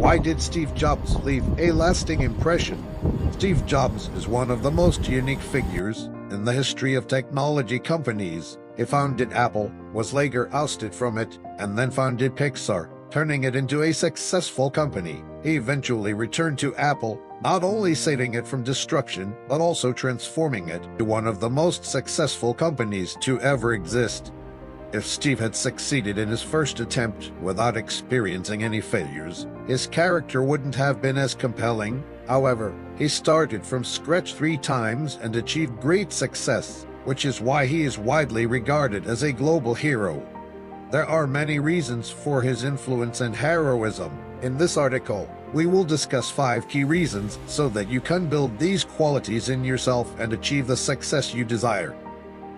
Why did Steve Jobs leave a lasting impression? Steve Jobs is one of the most unique figures in the history of technology companies. He founded Apple, was later ousted from it, and then founded Pixar, turning it into a successful company. He eventually returned to Apple, not only saving it from destruction, but also transforming it to one of the most successful companies to ever exist. If Steve had succeeded in his first attempt without experiencing any failures, his character wouldn't have been as compelling. However, he started from scratch 3 times and achieved great success, which is why he is widely regarded as a global hero. There are many reasons for his influence and heroism. In this article, we will discuss 5 key reasons so that you can build these qualities in yourself and achieve the success you desire.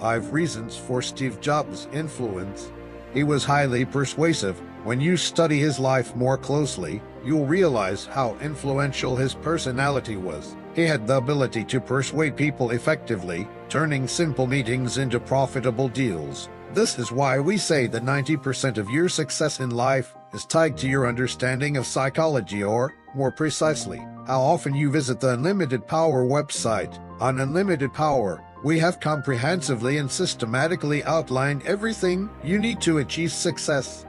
5 reasons for Steve Jobs' influence. He was highly persuasive. When you study his life more closely, you'll realize how influential his personality was. He had the ability to persuade people effectively, turning simple meetings into profitable deals. This is why we say that 90% of your success in life is tied to your understanding of psychology, or, more precisely, how often you visit the Unlimited Power website. On Unlimited Power, we have comprehensively and systematically outlined everything you need to achieve success.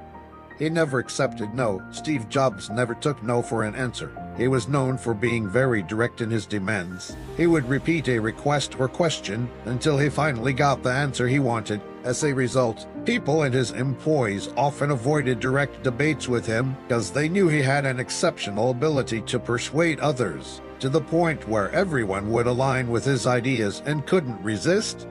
He never accepted no. Steve Jobs never took no for an answer. He was known for being very direct in his demands. He would repeat a request or question until he finally got the answer he wanted. As a result, people and his employees often avoided direct debates with him because they knew he had an exceptional ability to persuade others, to the point where everyone would align with his ideas and couldn't resist.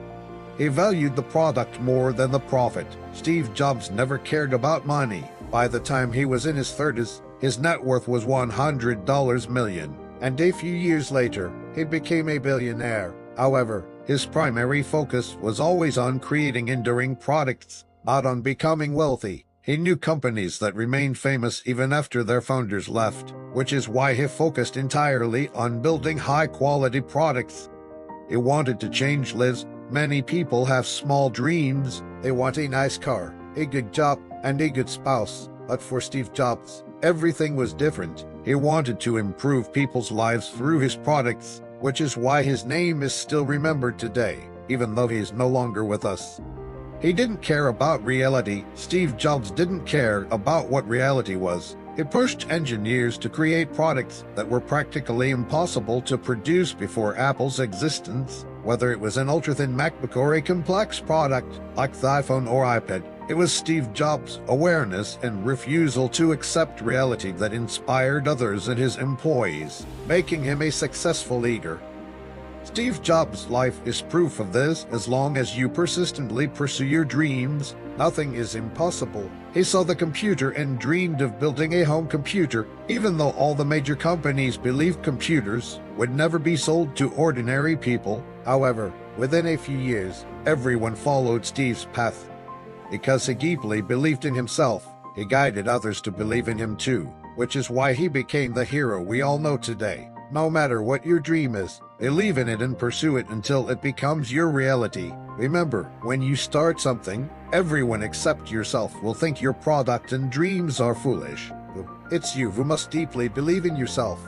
He valued the product more than the profit. Steve Jobs never cared about money. By the time he was in his 30s, his net worth was $100 million, and a few years later, he became a billionaire. However, his primary focus was always on creating enduring products, not on becoming wealthy. He knew companies that remained famous even after their founders left, which is why he focused entirely on building high-quality products. He wanted to change lives. Many people have small dreams. They want a nice car, a good job, and a good spouse. But for Steve Jobs, everything was different. He wanted to improve people's lives through his products, which is why his name is still remembered today, even though he is no longer with us. He didn't care about reality. Steve Jobs didn't care about what reality was. He pushed engineers to create products that were practically impossible to produce before Apple's existence. Whether it was an ultra-thin MacBook or a complex product like the iPhone or iPad, it was Steve Jobs' awareness and refusal to accept reality that inspired others and his employees, making him a successful leader. Steve Jobs' life is proof of this. As long as you persistently pursue your dreams, nothing is impossible. He saw the computer and dreamed of building a home computer, even though all the major companies believed computers would never be sold to ordinary people. However, within a few years, everyone followed Steve's path. Because he deeply believed in himself, he guided others to believe in him too, which is why he became the hero we all know today. No matter what your dream is, believe in it and pursue it until it becomes your reality. Remember, when you start something, everyone except yourself will think your product and dreams are foolish. It's you who must deeply believe in yourself.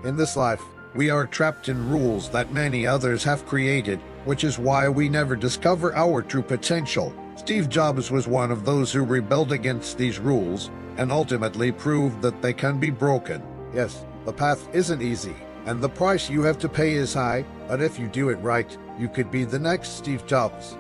In this life, we are trapped in rules that many others have created, which is why we never discover our true potential. Steve Jobs was one of those who rebelled against these rules and ultimately proved that they can be broken. Yes, the path isn't easy, and the price you have to pay is high, but if you do it right, you could be the next Steve Jobs.